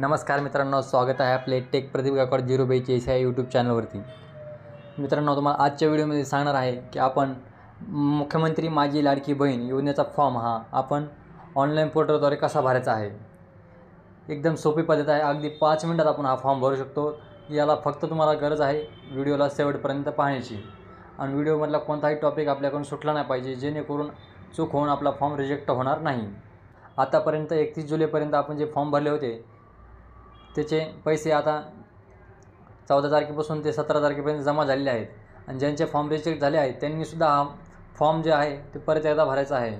नमस्कार मित्रांनो, स्वागत आहे आपले टेक प्रदीप गायकवाड 042 या यूट्यूब चॅनलवरती। मित्रांनो, तुम्हाला आजच्या व्हिडिओमध्ये सांगणार आहे की आपण मुख्यमंत्री माझी लाडकी बहीण योजनेचा फॉर्म हा आपण ऑनलाईन पोर्टलद्वारे कसा भरायचा आहे। एकदम सोपी पद्धत आहे, अगदी 5 मिनिटात आपण हा फॉर्म भरू शकतो। याला फक्त तुम्हाला गरज आहे व्हिडिओला शेवटपर्यंत पाहण्याची आणि व्हिडिओमधला कोणताही टॉपिक आपल्याकडून सुटला नाही पाहिजे, जेणेकरून चूक होऊन आपला फॉर्म रिजेक्ट होणार नाही। आतापर्यंत 31 जुलैपर्यंत आपण जे फॉर्म भरले होते त्याचे पैसे आता 14 तारखेपासून ते 17 तारखेपर्यंत जमा झालेले आहेत आणि ज्यांचे फॉर्म रिजेक्ट झाले आहेत त्यांनीसुद्धा हा फॉर्म जे आहे ते परत एकदा भरायचा आहे।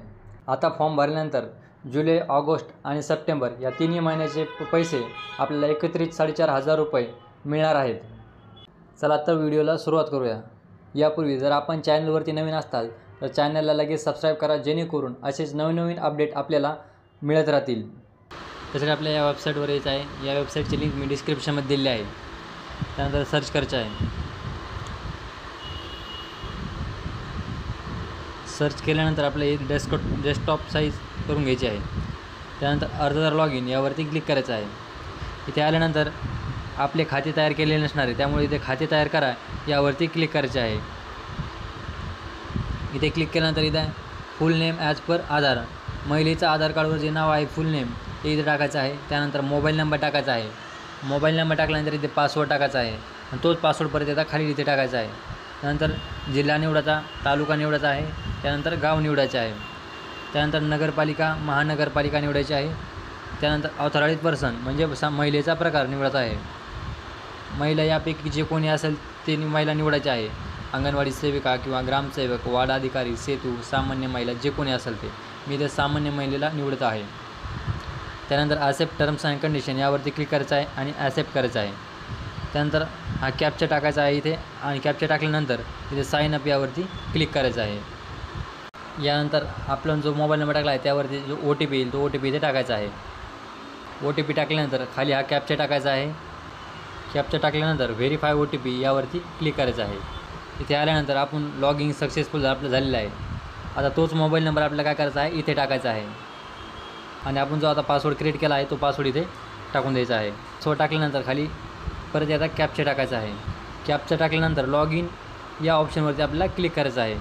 आता फॉर्म भरल्यानंतर जुलै, ऑगस्ट आणि सप्टेंबर या तिन्ही महिन्याचे पैसे आपल्याला एकत्रित 4,500 रुपये मिळणार आहेत। चला तर व्हिडिओला सुरुवात करूया। यापूर्वी जर आपण चॅनलवरती नवीन असाल तर चॅनलला लगेच सबस्क्राईब करा, जेणेकरून असेच नवीन अपडेट आपल्याला मिळत राहतील। त्यासाठी आपल्या या वेबसाईटवर यायचं आहे। या वेबसाईटची लिंक मी डिस्क्रिप्शनमध्ये दिली आहे। त्यानंतर सर्च करायचं आहे। सर्च केल्यानंतर आपलं एक डेस्कटॉप साईज करून घ्यायची आहे। त्यानंतर अर्जदार लॉग इन यावरती क्लिक करायचं आहे। इथे आल्यानंतर आपले खाते तयार केलेले नसणार आहे, त्यामुळे इथे खाते तयार करा यावरती क्लिक करायचे आहे। इथे क्लिक केल्यानंतर इथे फुल नेम ॲज पर आधार, महिलेचं आधार कार्डवर जे नाव आहे फुल नेम ते इथे टाकायचं आहे। त्यानंतर मोबाईल नंबर टाकायचा आहे। मोबाईल नंबर टाकल्यानंतर इथे पासवर्ड टाकायचा आहे आणि तोच पासवर्ड परत एकदा खाली इथे टाकायचा आहे। त्यानंतर जिल्हा निवडायचा, तालुका निवडायचा आहे, त्यानंतर गाव निवडायचे आहे, त्यानंतर नगरपालिका, महानगरपालिका निवडायची आहे, त्यानंतर ऑथराइज्ड पर्सन म्हणजे महिलेचा प्रकार निवडायचा आहे। महिला यापैकी जे कोणी असेल ते महिला निवडायचे आहे। अंगणवाडी सेविका किंवा ग्रामसेवक, वार्ड अधिकारी, सेतू, सामान्य महिला जे कोणी असेल ते, मी इथे सामान्य महिलेला निवडत आहे। त्यानंतर ॲक्सेप्ट टर्म्स अँड कंडिशन यावरती क्लिक करायचं आहे आणि ॲक्सेप्ट करायचं आहे। त्यानंतर हा कॅप्चा टाकायचा आहे इथे आणि कॅप्चा टाकल्यानंतर इथे साइन अप यावरती क्लिक करायचं आहे। यानंतर आपण जो मोबाईल नंबर टाकला आहे त्यावरती जो OTP येईल तो OTP इथे टाकायचा आहे। OTP टाकल्यानंतर खाली हा कॅप्चा टाकायचा आहे। कॅप्चा टाकल्यानंतर व्हेरीफाय OTP यावरती क्लिक करायचं आहे। इथे आल्यानंतर आपण लॉग इन सक्सेसफुल आपलं झालेलं आहे। आता तोच मोबाईल नंबर आपल्याला काय करायचा आहे इथे टाकायचा आहे आणि आपण जो आता पासवर्ड क्रिएट केला आहे तो पासवर्ड इथे टाकून द्यायचा आहे। पासवर्ड टाकल्यानंतर खाली परत एकदा कॅप्चा टाकायचा आहे। कॅप्चा टाकल्यानंतर लॉग इन या ऑप्शनवरती आपल्याला क्लिक करायचं आहे।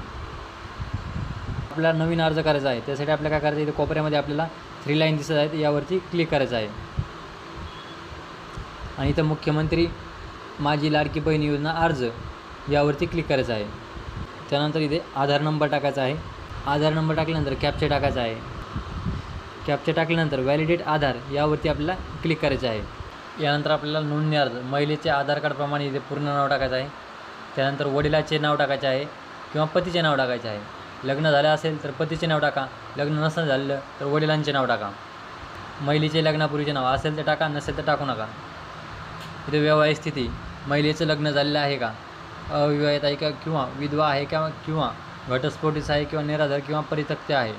आपल्याला नवीन अर्ज करायचा आहे, त्यासाठी आपल्याला काय करायचं इथे कोपऱ्यामध्ये आपल्याला 3 लाईन दिसत आहेत यावरती क्लिक करायचं आहे आणि इथं मुख्यमंत्री माझी लाडकी बहीण योजना अर्ज यावरती क्लिक करायचं आहे। त्यानंतर इथे आधार नंबर टाकायचा आहे। आधार नंबर टाकल्यानंतर कॅप्चा टाकायचा आहे। कॅप्चा टाकल्यानंतर व्हॅलिडेट आधार यावरती आपल्याला क्लिक करायचं आहे। यानंतर आपल्याला नोंदणी अर्ज महिलेचे आधार कार्डप्रमाणे इथे पूर्ण नाव टाकायचं आहे। त्यानंतर वडिलाचे नाव टाकायचे आहे किंवा पतीचे नाव टाकायचे आहे। लग्न झालं असेल तर पतीचे नाव टाका, लग्न नसेल झालं तर वडिलांचे नाव टाका। महिलेचे लग्नापूर्वीचे नाव असेल तर टाका, नसेल तर टाकू नका। इथे वैवाहिक स्थिती, महिलेचं लग्न झालेलं आहे का, अविवाहित आहे का किंवा विधवा आहे किंवा घटस्फोटीस आहे किंवा निराधार किंवा परित्यक्त आहे,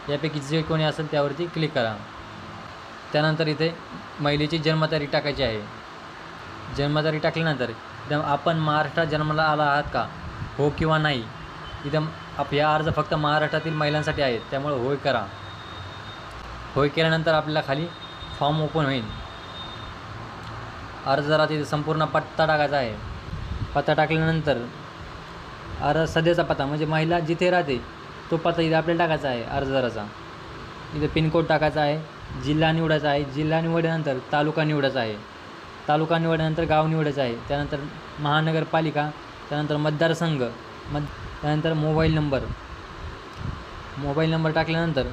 यापैकी जे कोणी असेल त्यावरती क्लिक करा। त्यानंतर इथे महिलेची जन्मतारीख टाकायची आहे। जन्मतारीख टाकल्यानंतर इथं आपण महाराष्ट्रात जन्माला आला आहात का, हो किंवा नाही। इथं या अर्ज फक्त महाराष्ट्रातील महिलांसाठी आहेत, त्यामुळे होय करा। होय केल्यानंतर आपल्याला खाली फॉर्म ओपन होईल। अर्जदाराचा इथे संपूर्ण पत्ता टाकायचा आहे। पत्ता टाकल्यानंतर सध्याचा पत्ता म्हणजे महिला जिथे राहते तो पत्ता इथे आपल्याला टाकायचा आहे अर्जदाराचा। इथे पिनकोड टाकायचा आहे, जिल्हा निवडायचा आहे, जिल्हा निवडल्यानंतर तालुका निवडायचा आहे, तालुका निवडल्यानंतर गाव निवडायचं आहे, त्यानंतर महानगरपालिका, त्यानंतर मतदारसंघ, त्यानंतर मोबाईल नंबर टाकल्यानंतर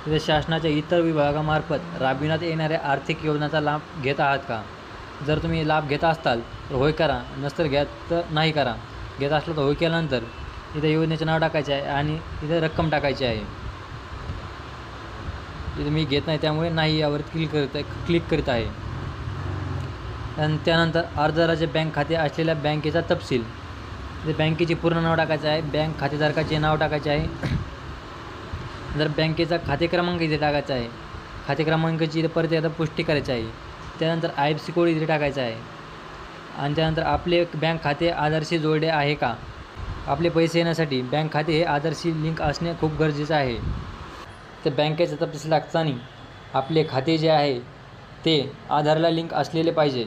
तिथे शासनाच्या इतर विभागामार्फत राबविण्यात येणाऱ्या आर्थिक योजनांचा लाभ घेत आहात का। जर तुम्ही लाभ घेत असाल तर होय करा, नसतर घेत तर नाही करा। घेत असलं तर होय केल्यानंतर इथे योजनेचं नाव टाकायचे आहे आणि इथे रक्कम टाकायची आहे। इथे मी घेत नाही त्यामुळे नाही यावर क्लिक करीत आहे। आणि त्यानंतर अर्जदाराचे बँक खाते असलेल्या बँकेचा तपशील, इथे बँकेचे पूर्ण नाव टाकायचं आहे, बँक खातेधारकाचे नाव टाकायचे आहे, जर बँकेचा खाते क्रमांक इथे टाकायचा आहे, खाते क्रमांकाची इथे परत एकदा पुष्टी करायची आहे। त्यानंतर IFSC कोड इथे टाकायचा आहे आणि त्यानंतर आपले बँक खाते आधारशी जोडले आहे का। आपले पैसे येण्यासाठी बँक खाते हे आधारशी लिंक असणे खूप गरजेचं आहे। ते बँकेचा तपशील असताना आपले खाते जे आहे ते आधारला लिंक असलेले पाहिजे.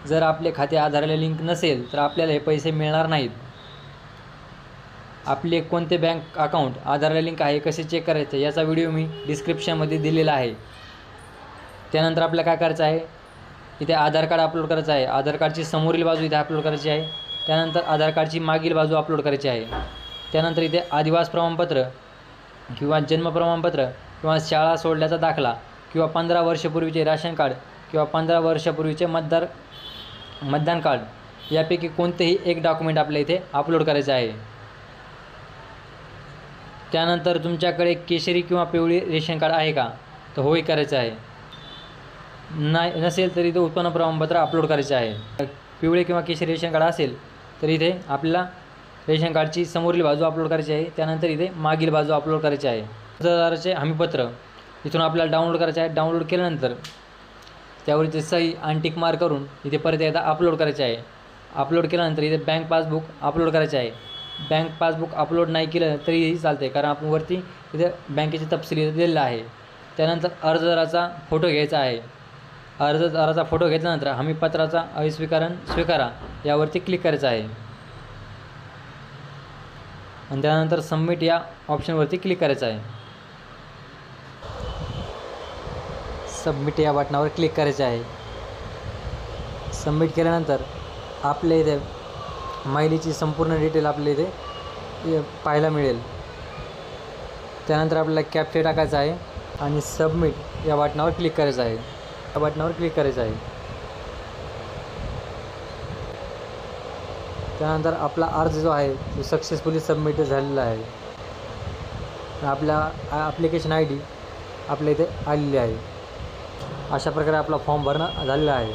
जर आपले खाते आधारला लिंक नसेल तर आपल्याला हे पैसे मिळणार नाहीत. आपले कोणते बँक अकाउंट आधारला लिंक आहे कसे चेक करायचे याचा व्हिडिओ मी डिस्क्रिप्शनमध्ये दिलेला आहे. त्यानंतर आपल्याला काय करायचं आहे, इथे आधार कार्ड अपलोड करायचं आहे. आधार कार्डची समोरील बाजू इथे अपलोड करायची आहे. त्यानंतर आधार कार्डची मागील बाजू अपलोड करायची आहे. त्यानंतर इथे आदिवास प्रमाणपत्र किंवा जन्म प्रमाणपत्र किंवा शाळा सोडल्याचा दाखला किंवा 15 वर्षापूर्वीचे राशन कार्ड किंवा 15 वर्षापूर्वीचे मतदान कार्ड यापैकी कोणतेही एक डॉक्युमेंट आपल्या इथे अपलोड करायचे आहे. त्यानंतर तुमच्याकडे केशरी किंवा पिवळी रेशन कार्ड आहे का, तर होय करायचं आहे. नाही नसेल तर इथे उत्पन्न प्रमाणपत्र अपलोड करायचे आहे. पिवळे किंवा केशरी रेशन कार्ड असेल तर इथे आपल्याला रेशन कार्डची समोरील बाजू अपलोड करायची आहे. त्यानंतर इथे मागील बाजू अपलोड करायची आहे. अर्जदाराचे हमीपत्र इथून आपल्याला डाउनलोड करायचे आहे. डाउनलोड केल्यानंतर त्यावर इथे सही आणि टिक मार्क करून इथे परत एकदा अपलोड करायचे आहे. अपलोड केल्यानंतर इथे बँक पासबुक अपलोड करायचे आहे. बँक पासबुक अपलोड नाही केलं तरीही चालते, कारण आपण वरती इथे बँकेचे तपशील इथे दिलेला आहे. त्यानंतर अर्जदाराचा फोटो घ्यायचा आहे. अर्जदाराचा फोटो घेतल्यानंतर हमीपत्राचा स्वीकारा यावरती क्लिक करायचं आहे आणि त्यानंतर सबमिट या ऑप्शनवरती क्लिक करायचं आहे. सबमिट या बटनावर क्लिक करायचे आहे. सबमिट केल्यानंतर आपल्या इथे महिलेची संपूर्ण डिटेल आपल्या इथे पाहायला मिळेल. त्यानंतर आपल्याला कॅप्चा टाकायचा आहे आणि सबमिट या बटनावर क्लिक करायचं आहे. या बटनावर क्लिक करायचं आहे. त्यानंतर आपला अर्ज जो आहे तो सक्सेसफुली सबमिट झालेला आहे. आपल्या ॲप्लिकेशन ID आपल्या इथे आलेली आहे. अशा प्रकारे आपला फॉर्म भरणं झालेला आहे.